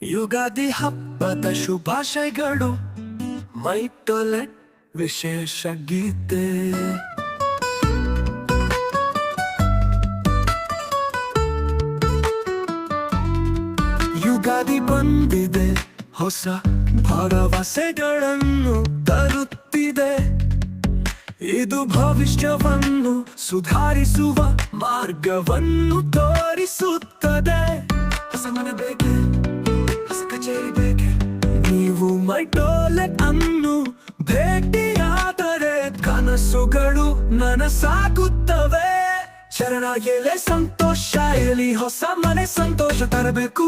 ಯುಗಾದಿ ಹಬ್ಬದ ಶುಭಾಶಯಗಳು. ಮೈಟೊಲೆಟ್ ವಿಶೇಷ ಗೀತೆ. ಯುಗಾದಿ ಬಂದಿದೆ, ಹೊಸ ಭರವಸೆಗಳನ್ನು ತರುತ್ತಿದೆ. ಇದು ಭವಿಷ್ಯವನ್ನು ಸುಧಾರಿಸುವ ಮಾರ್ಗವನ್ನು ತೋರಿಸುತ್ತದೆ. ಹೊಸ ಮನೆ ಬೇಕೆ, ಹೊಸ ಕಚೇರಿ ಬೇಕೆ, ನೀವು ಮೈಟೊಲೆಟ್ ಅನ್ನು ಭೇಟಿಯಾದರೆ ಕನಸುಗಳು ನನಸಾಗುತ್ತವೆ. ಶರಣ ಎಲೆ ಸಂತೋಷ ಎಲಿ, ಹೊಸ ಮನೆ ಸಂತೋಷ ತರಬೇಕು.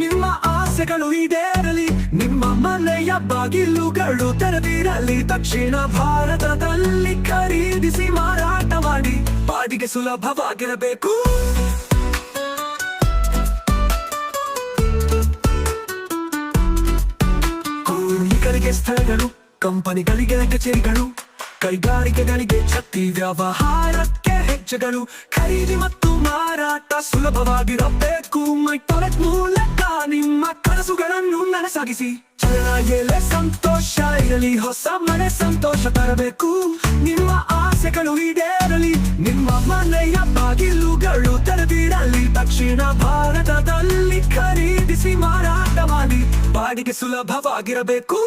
ನಿಮ್ಮ ಆಸೆಗಳು ಈಡೇರಲಿ, ನಿಮ್ಮ ಮನೆಯ ಬಾಗಿಲುಗಳು ತೆರೆದಿರಲಿ. ದಕ್ಷಿಣ ಭಾರತದಲ್ಲಿ ಖರೀದಿಸಿ ಮಾರಾಟ ಮಾಡಿ, ಬಾಡಿಗೆ ಸುಲಭವಾಗಿರಬೇಕು. ಕಾರ್ಮಿಕರಿಗೆ ಸ್ಥಳಗಳು, ಕಂಪನಿಗಳಿಗೆ ಕಚೇರಿಗಳು, ಕೈಗಾರಿಕೆಗಳಿಗೆ ಛತ್ತಿ, ವ್ಯವಹಾರಕ್ಕೆ ಹೆಜ್ಜೆಗಳು. ಖರೀದಿ ಮತ್ತು ಮಾರಾಟ ಸುಲಭವಾಗಿರಬೇಕು. ಮೈಟೊಲೆಟ್ ಮೂಲಕ ನಿಮ್ಮ ಕನಸುಗಳನ್ನು ನನಸಾಗಿಸಿ. ಚರಣ ಎಲೆ ಸಂತೋಷ ಇರಲಿ, ಹೊಸ ಮನೆ ಸಂತೋಷ ತರಬೇಕು. ನಿಮ್ಮ ಆಸೆಗಳು ಈಡೇರಲಿ, ನಿಮ್ಮ ಮನೆಯ ಬಾಗಿಲುಗಳು ತೆರೆದಿರಲಿ. ದಕ್ಷಿಣ ಭಾರತದಲ್ಲಿ ಖರೀದಿಸಿ ಮಾರಾಟ ಮಾಡಿ, ಬಾಡಿಗೆ ಸುಲಭವಾಗಿರಬೇಕು.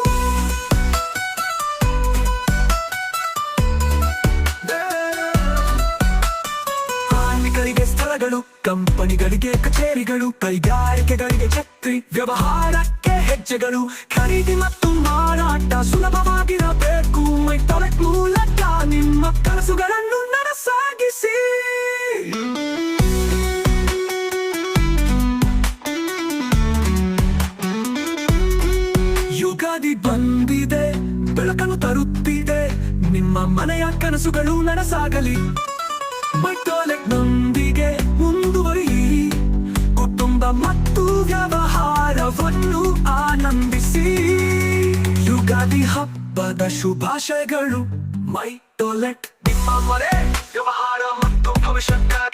ಕಾರ್ಮಿಕರಿಗೆ ಸ್ಥಳಗಳು, ಕಂಪನಿಗಳಿಗೆ ಕಚೇರಿಗಳು, ಕೈಗಾರಿಕೆಗಳಿಗೆ ಛತ್ರಿ, ವ್ಯವಹಾರಕ್ಕೆ ಹೆಜ್ಜೆಗಳು. ಖರೀದಿ ಮತ್ತು ಮಾರಾಟ ಸುಲಭವಾಗಿರಬೇಕು. ಮೈಟೊಲೆಟ್ ಮೂಲಕ ನಿಮ್ಮ ಕನಸುಗಳನ್ನು ನನಸಾಗಿಸಿ. ಯುಗಾದಿ ಬಂದಿದೆ, ಬೆಳಕನ್ನು ತರುತ್ತಿದೆ. ನಿಮ್ಮ ಮನೆಯ ಕನಸುಗಳು ನನಸಾಗಲಿ. ಮೈಟೊಲೆಟ್ ನೊಂದಿಗೆ ಮುಂದುವರಿಯಿರಿ, ಕುಟುಂಬ ಮತ್ತು ವ್ಯವಹಾರವನ್ನು ಆನಂದಿಸಿ. ಯುಗಾದಿ ಹಬ್ಬದ ಶುಭಾಶಯಗಳು. ಮೈಟೊಲೆಟ್ ನಿಮ್ಮ ಮನೆ ವ್ಯವಹಾರ ಮತ್ತು ಭವಿಷ್ಯಕ್ಕಾಗಿ